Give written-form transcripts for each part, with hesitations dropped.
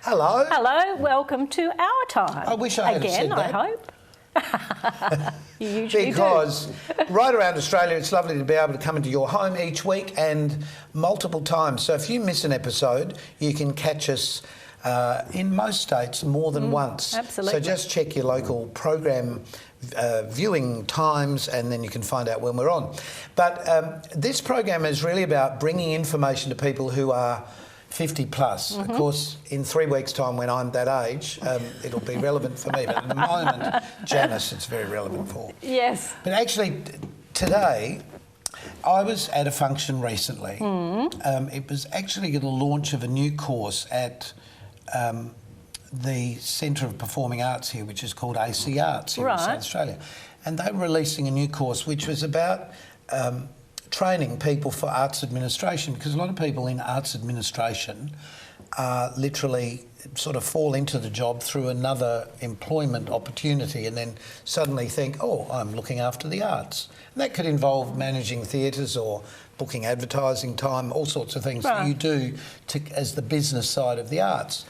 Hello. Hello, welcome to our time. I wish I had again, said that. I hope. You usually Because right around Australia, it's lovely to be able to come into your home each week and multiple times. So if you miss an episode, you can catch us in most states more than once. Absolutely. So just check your local program viewing times and then you can find out when we're on. But this program is really about bringing information to people who are 50 plus. Of course, in 3 weeks' time when I'm that age, it'll be relevant for me. But at the moment, Janice, it's very relevant for. Yes. But actually, today, I was at a function recently. It was actually the launch of a new course at the Centre of Performing Arts here, which is called AC Arts here in South Australia. And they were releasing a new course which was about training people for arts administration, because a lot of people in arts administration literally sort of fall into the job through another employment opportunity and then suddenly think, oh, I'm looking after the arts. And that could involve managing theatres or booking advertising time, all sorts of things that you do as the business side of the arts.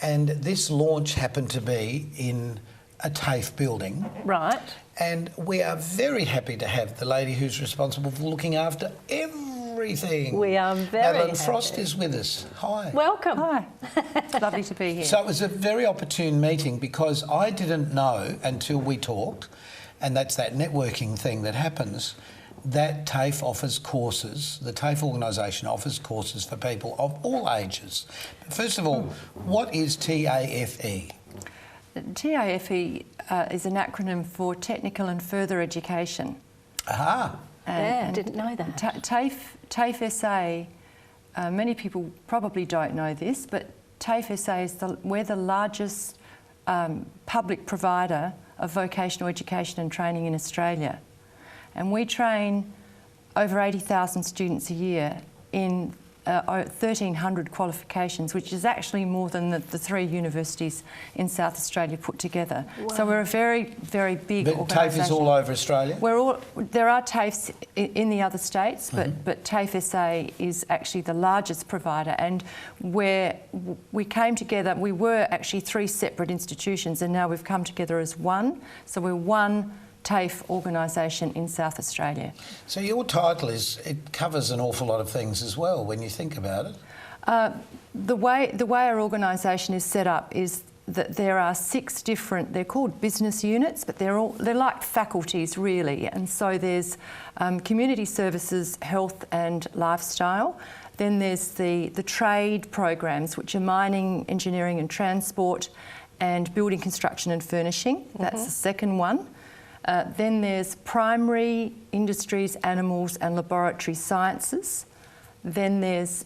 And this launch happened to be in a TAFE building. Right. And we are very happy to have the lady who's responsible for looking after everything. We are very Madeline happy. Frost is with us. Hi. Welcome. Hi. Lovely to be here. So it was a very opportune meeting because I didn't know until we talked, and that's that networking thing that happens, that TAFE offers courses, the TAFE organisation offers courses for people of all ages. But first of all, what is TAFE? TAFE is an acronym for Technical and Further Education. Aha. Yeah, I didn't know that. TAFE SA, many people probably don't know this, but TAFE SA is we're the largest public provider of vocational education and training in Australia. And we train over 80,000 students a year in 1,300 qualifications, which is actually more than the 3 universities in South Australia put together. Wow. So we're a very, very big organisation. TAFE is all over Australia? There are TAFEs in the other states, but TAFE SA is actually the largest provider. And where we came together, we were actually 3 separate institutions, and now we've come together as one. So we're one TAFE organisation in South Australia. So your title it covers an awful lot of things as well when you think about it. The way our organisation is set up is that there are 6 different, they're called business units, but they're like faculties really. And so there's community services, health and lifestyle. Then there's the trade programs, which are mining, engineering and transport, and building, construction and furnishing. That's the second one. Then there's primary, industries, animals and laboratory sciences. Then there's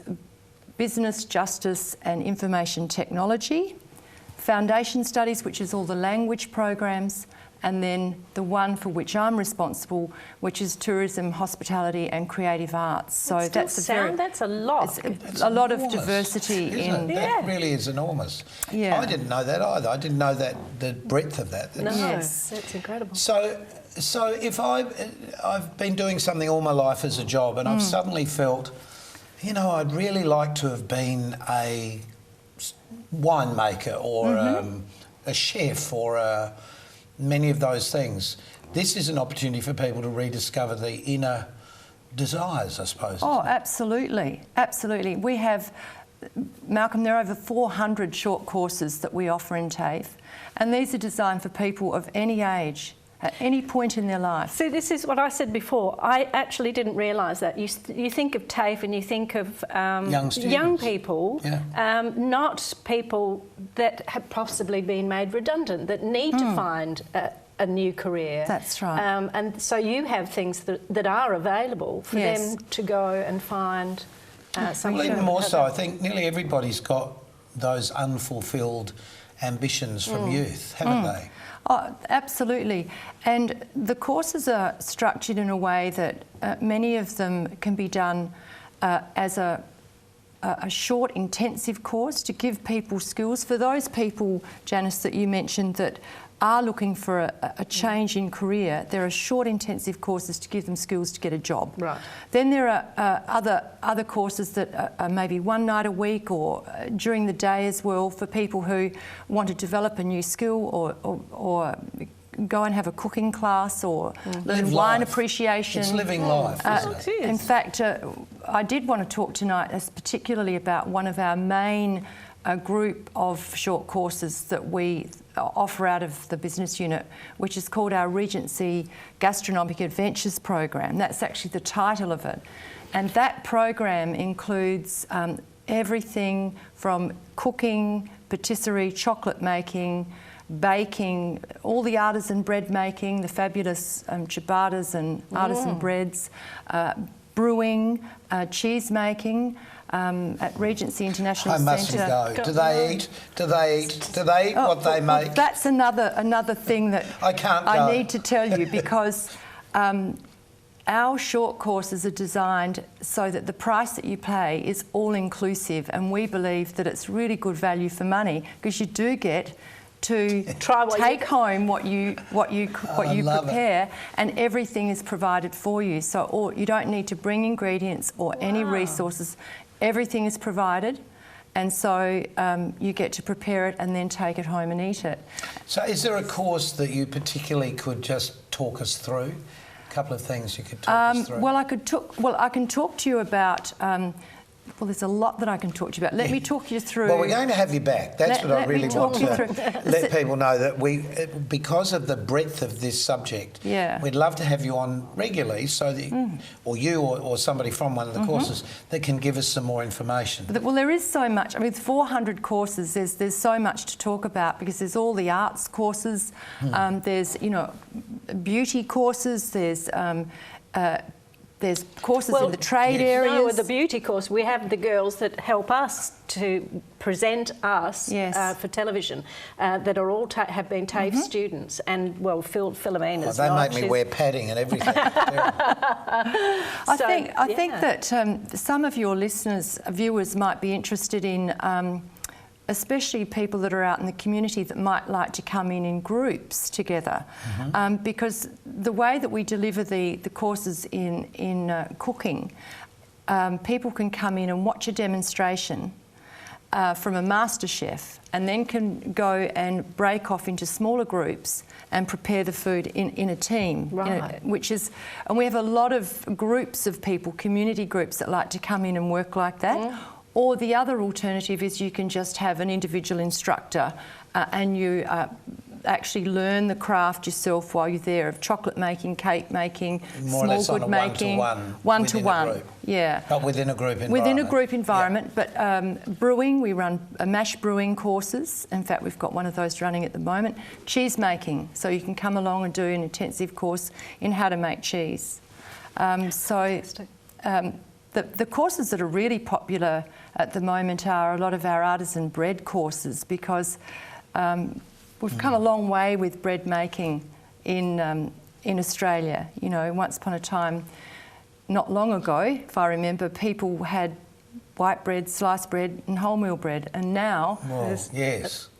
business, justice and information technology. Foundation studies, which is all the language programs. And then the one for which I'm responsible, which is tourism, hospitality and creative arts. So that's a lot. It's a lot of diversity in. That really is enormous. Yeah. I didn't know that either. I didn't know that the breadth of that. Yes, that's incredible. So if I've been doing something all my life as a job, and I've suddenly felt, you know, I'd really like to have been a winemaker or a chef or many of those things. This is an opportunity for people to rediscover the inner desires, I suppose. Oh, absolutely, absolutely. We have, Malcolm, there are over 400 short courses that we offer in TAFE, and these are designed for people of any age, at any point in their life. See, this is what I said before. I actually didn't realise that. You think of TAFE and you think of young people, not people that have possibly been made redundant, that need to find a new career. That's right. And so you have things that are available for them to go and find something. Well, even more so, I think nearly everybody's got those unfulfilled ambitions from youth, haven't they? Oh, absolutely. And the courses are structured in a way that many of them can be done as a short, intensive course to give people skills. For those people, Janice, that you mentioned that are looking for a change in career, there are short intensive courses to give them skills to get a job. Right. Then there are other courses that are maybe one night a week or during the day as well for people who want to develop a new skill or go and have a cooking class or learn wine appreciation. It's living life, isn't it? In fact, I did want to talk tonight particularly about one of our main group of short courses that we offer out of the business unit, which is called our Regency Gastronomic Adventures program. That's actually the title of it. And that program includes everything from cooking, patisserie, chocolate making, baking, all the artisan bread making, the fabulous ciabattas and artisan breads, brewing, cheese making, at Regency International Centre. I mustn't go. Do they eat? Do they eat? Do they eat what they make? Well, that's another thing that I need to tell you, because our short courses are designed so that the price that you pay is all inclusive, and we believe that it's really good value for money, because you do get to take home what you prepare, and everything is provided for you. So you don't need to bring ingredients or any resources. Everything is provided, and so you get to prepare it and then take it home and eat it. So is there a course that you particularly could just talk us through? A couple of things you could talk us through. Well, I can talk to you about. Well, there's a lot that I can talk to you about. Let me talk you through. Well, we're going to have you back. That's what I really want to let people know, that because of the breadth of this subject, we'd love to have you on regularly, so that or you or somebody from one of the courses that can give us some more information. Well, there is so much. I mean, with 400 courses, there's so much to talk about, because there's all the arts courses, there's beauty courses, there's courses in the trade areas. No, with the beauty course, we have the girls that help us to present us for television, that are all have been TAFE students, and well, Philomena's. They make me wear padding and everything. I think that some of your viewers might be interested in. Especially people that are out in the community that might like to come in groups together, because the way that we deliver the courses in cooking, people can come in and watch a demonstration from a master chef, and then can go and break off into smaller groups and prepare the food in a team. Right. And we have a lot of groups of people, community groups, that like to come in and work like that. Or the other alternative is you can just have an individual instructor and you actually learn the craft yourself while you're there, of chocolate making, cake making, small good making. One-to-one. Yeah. But within a group environment. Within a group environment. Yeah. But brewing, we run mash brewing courses. In fact, we've got one of those running at the moment. Cheese making, so you can come along and do an intensive course in how to make cheese. The courses that are really popular at the moment are a lot of our artisan bread courses, because we've come a long way with bread making in Australia. You know, once upon a time, not long ago, if I remember, people had white bread, sliced bread and wholemeal bread, and now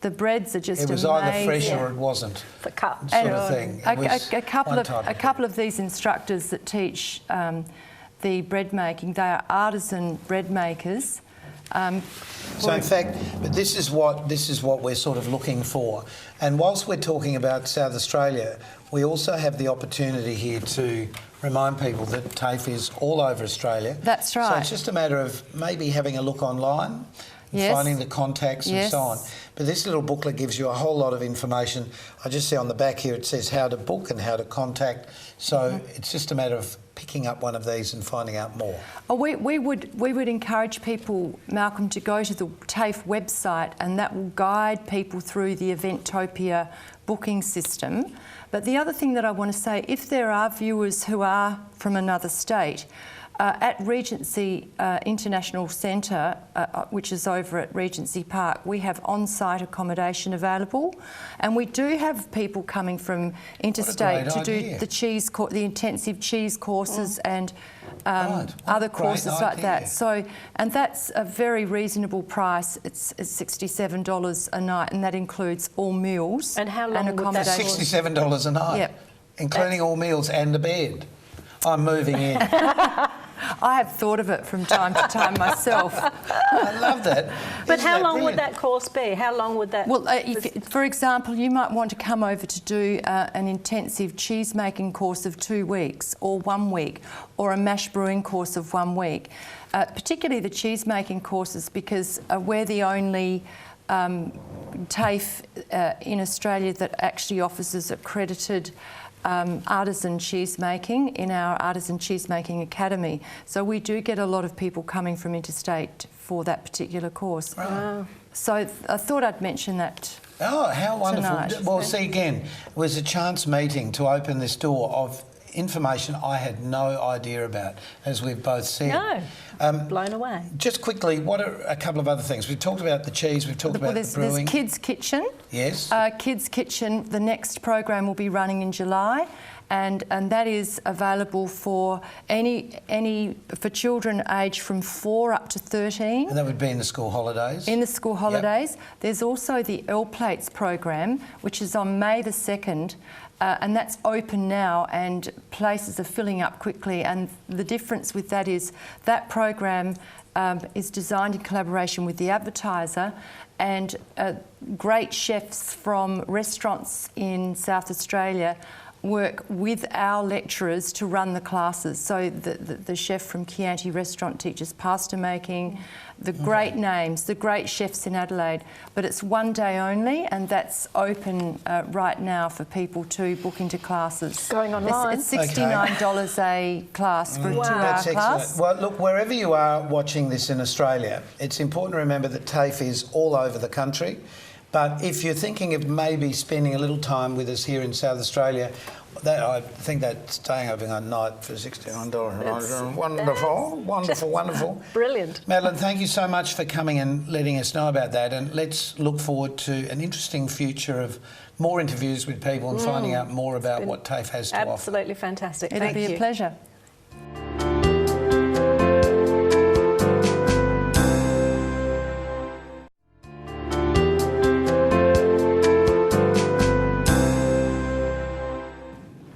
the breads are just amazing. It was either fresh or it wasn't. The cup sort of thing. A couple of these instructors that teach the bread making, they are artisan bread makers. So in fact, but this is what we're sort of looking for. And whilst we're talking about South Australia, we also have the opportunity here to remind people that TAFE is all over Australia. That's right. So it's just a matter of maybe having a look online, and finding the contacts and so on. But this little booklet gives you a whole lot of information. I just see on the back here it says how to book and how to contact. So it's just a matter of picking up one of these and finding out more. We would encourage people, Malcolm, to go to the TAFE website, and that will guide people through the Eventopia booking system. But the other thing that I want to say, if there are viewers who are from another state, At Regency International Centre, which is over at Regency Park, we have on-site accommodation available, and we do have people coming from interstate to do the intensive cheese courses and other courses like that. So, and that's a very reasonable price. It's $67 a night, and that includes all meals and how long would that $67 a night, yep, including all meals and a bed. I'm moving in. I have thought of it from time to time myself. I love that. But how long would that course be? How long would that... Well, for example, you might want to come over to do an intensive cheese making course of 2 weeks or 1 week, or a mash brewing course of 1 week. Particularly the cheese making courses, because we're the only TAFE in Australia that actually offers us accredited artisan cheese making in our Artisan Cheese Making Academy. So we do get a lot of people coming from interstate for that particular course. Wow. So I thought I'd mention that. Oh, how wonderful. Tonight. Well, see, again, it was a chance meeting to open this door of information I had no idea about, as we've both said. No, blown away. Just quickly, what are a couple of other things? We've talked about the cheese, we've talked about the brewing. There's Kids Kitchen. Yes. Kids Kitchen, the next program will be running in July, and that is available for for children aged from 4 up to 13. And that would be in the school holidays? In the school holidays. Yep. There's also the L-Plates program, which is on May the 2nd, and that's open now, and places are filling up quickly. And the difference with that is that program is designed in collaboration with the advertiser, and great chefs from restaurants in South Australia work with our lecturers to run the classes. So the chef from Chianti Restaurant teaches pasta making, the great names, the great chefs in Adelaide. But it's 1 day only, and that's open right now for people to book into classes. Going online? It's $69 a class for a 2-hour class. Well, look, wherever you are watching this in Australia, it's important to remember that TAFE is all over the country. But if you're thinking of maybe spending a little time with us here in South Australia, I think that staying overnight for $69, wonderful, wonderful, wonderful. Brilliant. Madeline, thank you so much for coming and letting us know about that. And let's look forward to an interesting future of more interviews with people and finding out more about what TAFE has to offer. Absolutely fantastic. It'll be a pleasure.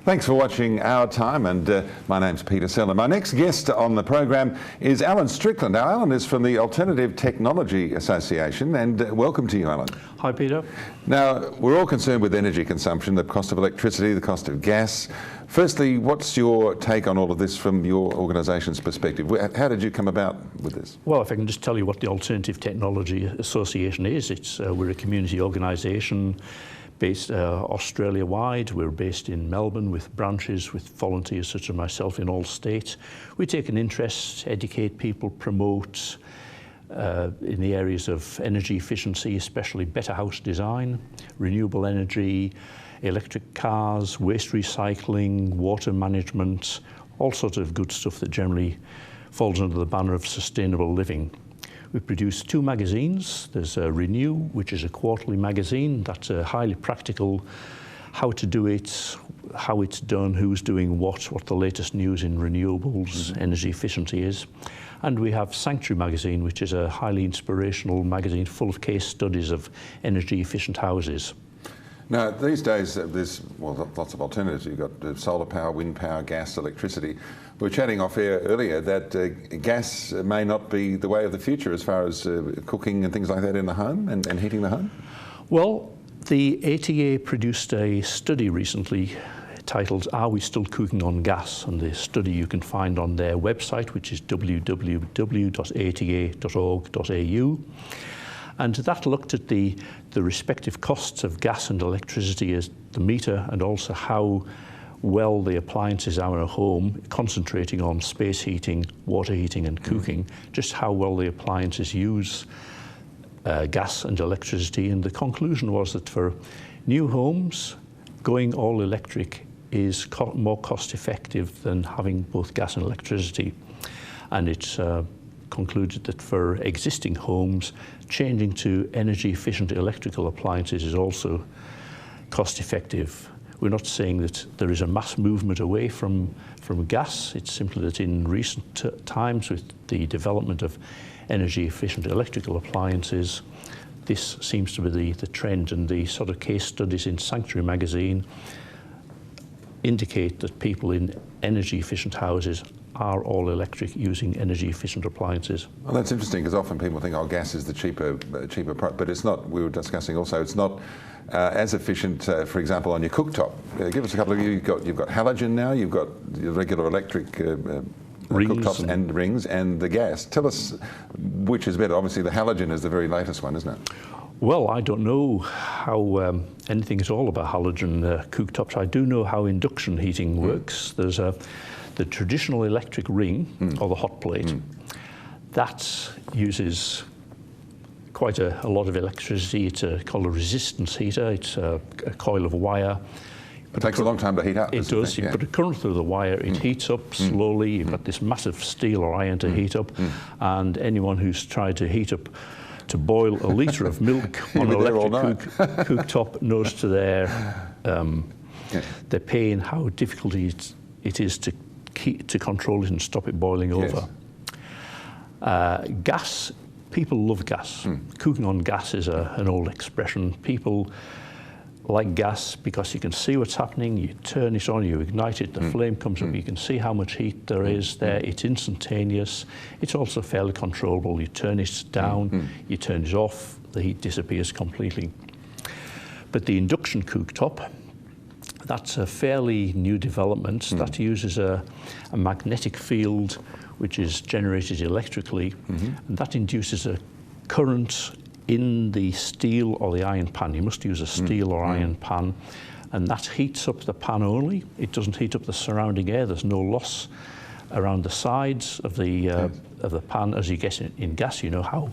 Thanks for watching Our Time, and my name's Peter Seller. My next guest on the program is Alan Strickland. Now, Alan is from the Alternative Technology Association, and welcome to you, Alan. Hi, Peter. Now, we're all concerned with energy consumption, the cost of electricity, the cost of gas. Firstly, what's your take on all of this from your organisation's perspective? How did you come about with this? Well, if I can just tell you what the Alternative Technology Association is, we're a community organisation based Australia-wide. We're based in Melbourne with branches with volunteers such as myself in all states. We take an interest, educate people, promote in the areas of energy efficiency, especially better house design, renewable energy, electric cars, waste recycling, water management, all sorts of good stuff that generally falls under the banner of sustainable living. We produce 2 magazines. There's Renew, which is a quarterly magazine that's highly practical, how to do it, how it's done, who's doing what the latest news in renewables, energy efficiency is. And we have Sanctuary magazine, which is a highly inspirational magazine full of case studies of energy efficient houses. Now, these days, there's lots of alternatives. You've got solar power, wind power, gas, electricity. We were chatting off air earlier that gas may not be the way of the future as far as cooking and things like that in the home and heating the home. Well, the ATA produced a study recently titled Are We Still Cooking on Gas? And the study you can find on their website, which is www.ata.org.au. And that looked at the respective costs of gas and electricity as the meter, and also how well the appliances are in a home, concentrating on space heating, water heating and cooking, just how well the appliances use gas and electricity. And the conclusion was that for new homes, going all electric is more cost effective than having both gas and electricity. and it's concluded that for existing homes, changing to energy-efficient electrical appliances is also cost-effective. We're not saying that there is a mass movement away from gas. It's simply that in recent times, with the development of energy-efficient electrical appliances, this seems to be the trend, and the sort of case studies in Sanctuary magazine indicate that people in energy-efficient houses are all electric, using energy-efficient appliances. Well, that's interesting, because often people think, oh, gas is the cheaper product, but it's not. We were discussing also, it's not as efficient, for example, on your cooktop. Give us a couple of, you've got halogen now, you've got your regular electric cooktops and rings, and the gas. Tell us which is better. Obviously the halogen is the very latest one, isn't it? Well, I don't know how anything at all about halogen cooktops. I do know how induction heating works. There's the traditional electric ring, or the hot plate, that uses quite a lot of electricity. It's called a resistance heater. It's a coil of wire. It takes a long time to heat up. It does. You put a current through the wire, it heats up slowly. You've got this massive steel or iron to heat up, and anyone who's tried to heat up, to boil a litre of milk on an electric cooktop knows to their pain how difficult it is to control it and stop it boiling over. Gas, people love gas. Cooking on gas is an old expression. People like gas because you can see what's happening, you turn it on, you ignite it, the flame comes up, you can see how much heat there is there, it's instantaneous, it's also fairly controllable. You turn it down, you turn it off, the heat disappears completely. But the induction cooktop, that's a fairly new development that uses a magnetic field which is generated electrically, and that induces a current in the steel or the iron pan. You must use a steel or iron pan, and that heats up the pan only. It doesn't heat up the surrounding air. There's no loss around the sides of the pan. As you guess in gas, you know how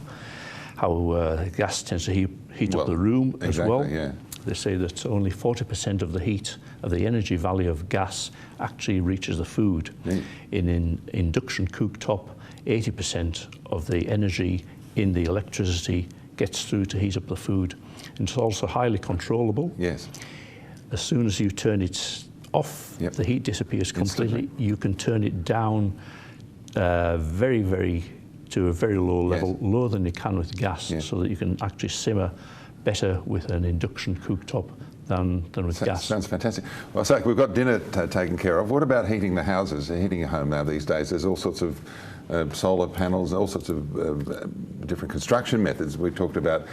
gas tends to heat up the room as well. Yeah. They say that only 40% of the heat of the energy value of gas actually reaches the food. In induction cooktop, 80% of the energy in the electricity gets through to heat up the food. And it's also highly controllable. Yes. As soon as you turn it off, the heat disappears completely. Instantly. You can turn it down to a very low level, lower than you can with gas, so that you can actually simmer better with an induction cooktop than with gas. Sounds fantastic. Well, so we've got dinner taken care of. What about heating the houses, heating your home now these days? There's all sorts of solar panels, all sorts of different construction methods. We talked about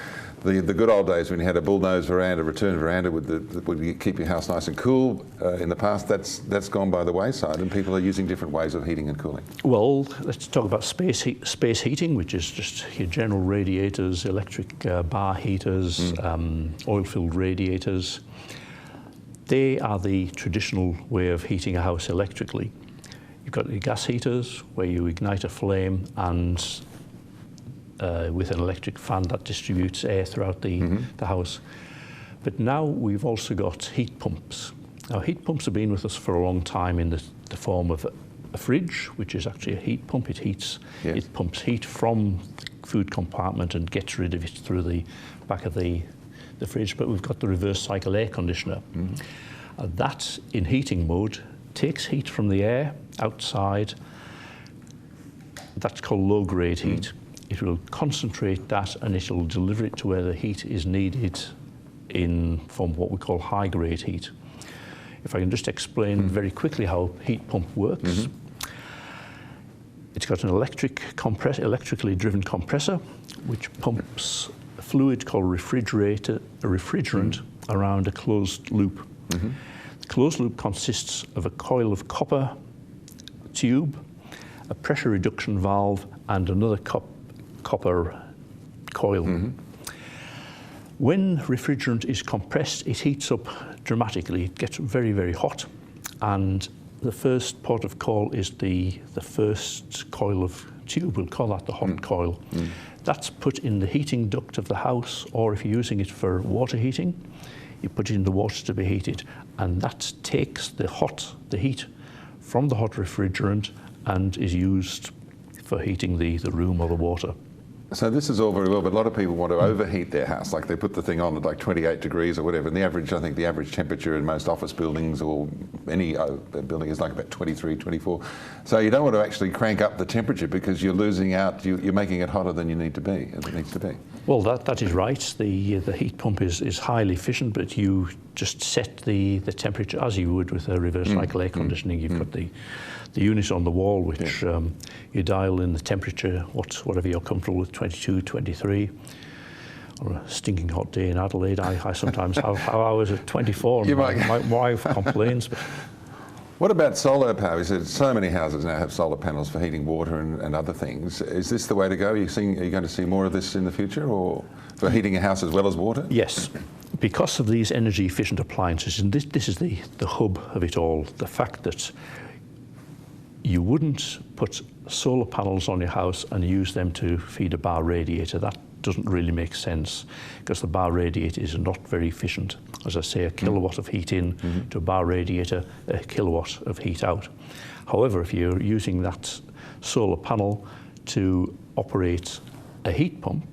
the good old days when you had a bullnose veranda, return veranda would keep your house nice and cool. In the past, that's gone by the wayside, and people are using different ways of heating and cooling. Well, let's talk about space heating, which is just your general radiators, electric bar heaters, oil-filled radiators. They are the traditional way of heating a house electrically. You've got your gas heaters, where you ignite a flame and with an electric fan that distributes air throughout the house. But now we've also got heat pumps. Now, heat pumps have been with us for a long time in the form of a fridge, which is actually a heat pump. It pumps heat from the food compartment and gets rid of it through the back of the fridge. But we've got the reverse cycle air conditioner. That, in heating mode, takes heat from the air outside. That's called low-grade heat. It will concentrate that and it will deliver it to where the heat is needed from what we call high-grade heat. If I can just explain very quickly how a heat pump works. It's got an electrically driven compressor, which pumps a fluid called refrigerant around a closed loop. The closed loop consists of a coil of copper tube, a pressure reduction valve, and another copper coil. When refrigerant is compressed, it heats up dramatically. It gets very, very hot, and the first port of call is the first coil of tube. We'll call that the hot coil. That's put in the heating duct of the house, or if you're using it for water heating, you put it in the water to be heated, and that takes the heat from the hot refrigerant and is used for heating the room or the water. So this is all very well, but a lot of people want to overheat their house, like they put the thing on at like 28 degrees or whatever, and I think the average temperature in most office buildings or any building is like about 23, 24. So you don't want to actually crank up the temperature because you're losing out, you're making it hotter than you need to be, as it needs to be. Well, that is right. The heat pump is highly efficient, but you just set the temperature as you would with a reverse cycle air conditioning. You've got the unit on the wall, which you dial in the temperature, whatever you're comfortable with, 22, 23. On a stinking hot day in Adelaide, I sometimes have hours at 24, and my wife complains. But what about solar power? You said so many houses now have solar panels for heating water and other things. Is this the way to go? Are you going to see more of this in the future, or for heating a house as well as water? Yes. Because of these energy efficient appliances, and this is the hub of it all, the fact that you wouldn't put solar panels on your house and use them to feed a bar radiator. That doesn't really make sense because the bar radiator is not very efficient. As I say, a kilowatt of heat in to a bar radiator, a kilowatt of heat out. However, if you're using that solar panel to operate a heat pump,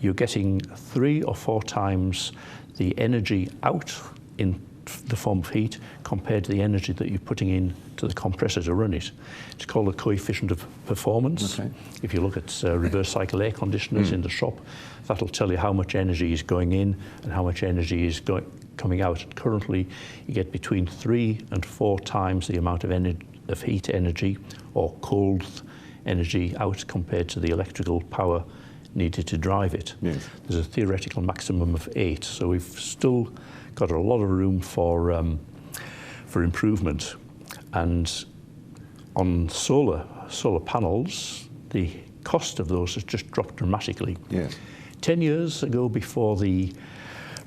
you're getting 3 or 4 times the energy out in the form of heat compared to the energy that you're putting in to the compressor to run it. It's called a coefficient of performance. Okay. If you look at reverse cycle air conditioners in the shop, that'll tell you how much energy is going in and how much energy is coming out. And currently, you get between 3 and 4 times the amount of heat energy or cold energy out compared to the electrical power needed to drive it. Yes. There's a theoretical maximum of 8, so we've still got a lot of room for improvement. And on solar panels, the cost of those has just dropped dramatically. Yes. 10 years ago, before the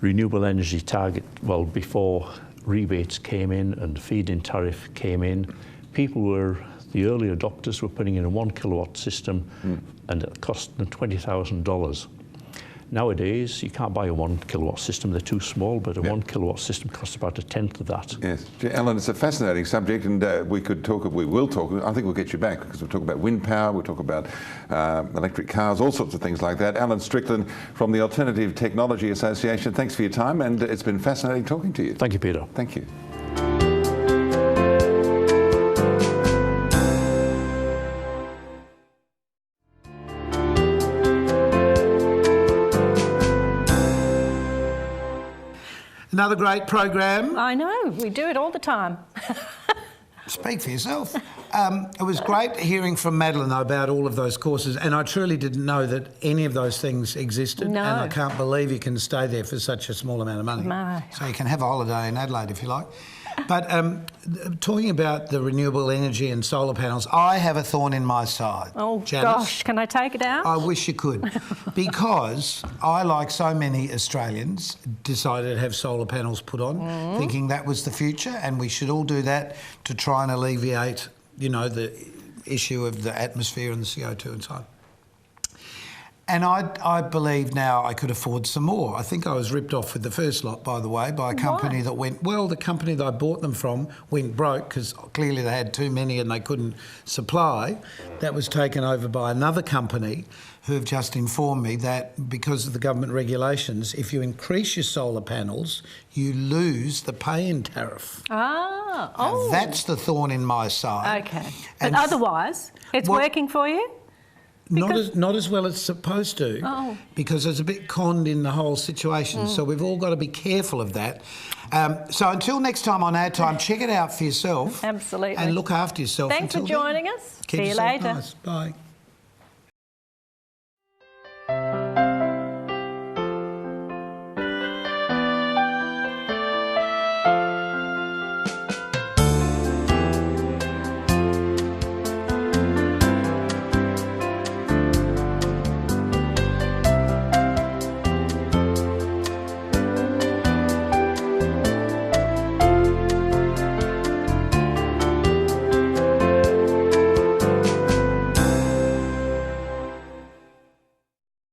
renewable energy target, well, before rebates came in and the feed-in tariff came in, the early adopters were putting in a 1 kilowatt system and it cost them $20,000. Nowadays, you can't buy a 1 kilowatt system, they're too small, but a 1 kilowatt system costs about 1/10 of that. Yes. Alan, it's a fascinating subject, and we will talk, I think we'll get you back, because we'll talk about wind power, we'll talk about electric cars, all sorts of things like that. Alan Strickland from the Alternative Technology Association, thanks for your time, and it's been fascinating talking to you. Thank you, Peter. Thank you. Another great program. I know, we do it all the time. Speak for yourself. It was great hearing from Madeline about all of those courses, and I truly didn't know that any of those things existed. No. And I can't believe you can stay there for such a small amount of money. No. So you can have a holiday in Adelaide if you like. But talking about the renewable energy and solar panels, I have a thorn in my side. Oh, Janice, gosh, can I take it out? I wish you could. Because I, like so many Australians, decided to have solar panels put on, thinking that was the future, and we should all do that to try and alleviate, the issue of the atmosphere and the CO2 and so on. And I believe now I could afford some more. I think I was ripped off with the first lot, by the way, by a company that the company that I bought them from went broke because clearly they had too many and they couldn't supply. That was taken over by another company who have just informed me that because of the government regulations, if you increase your solar panels, you lose the pay-in tariff. Ah, now, that's the thorn in my side. Okay. But otherwise, it's working for you? Not as well as it's supposed to, because it's a bit conned in the whole situation. So we've all got to be careful of that. So until next time on Ad Time, check it out for yourself. Absolutely. And look after yourself. Thanks for joining us. Keep See you later. Nice. Bye.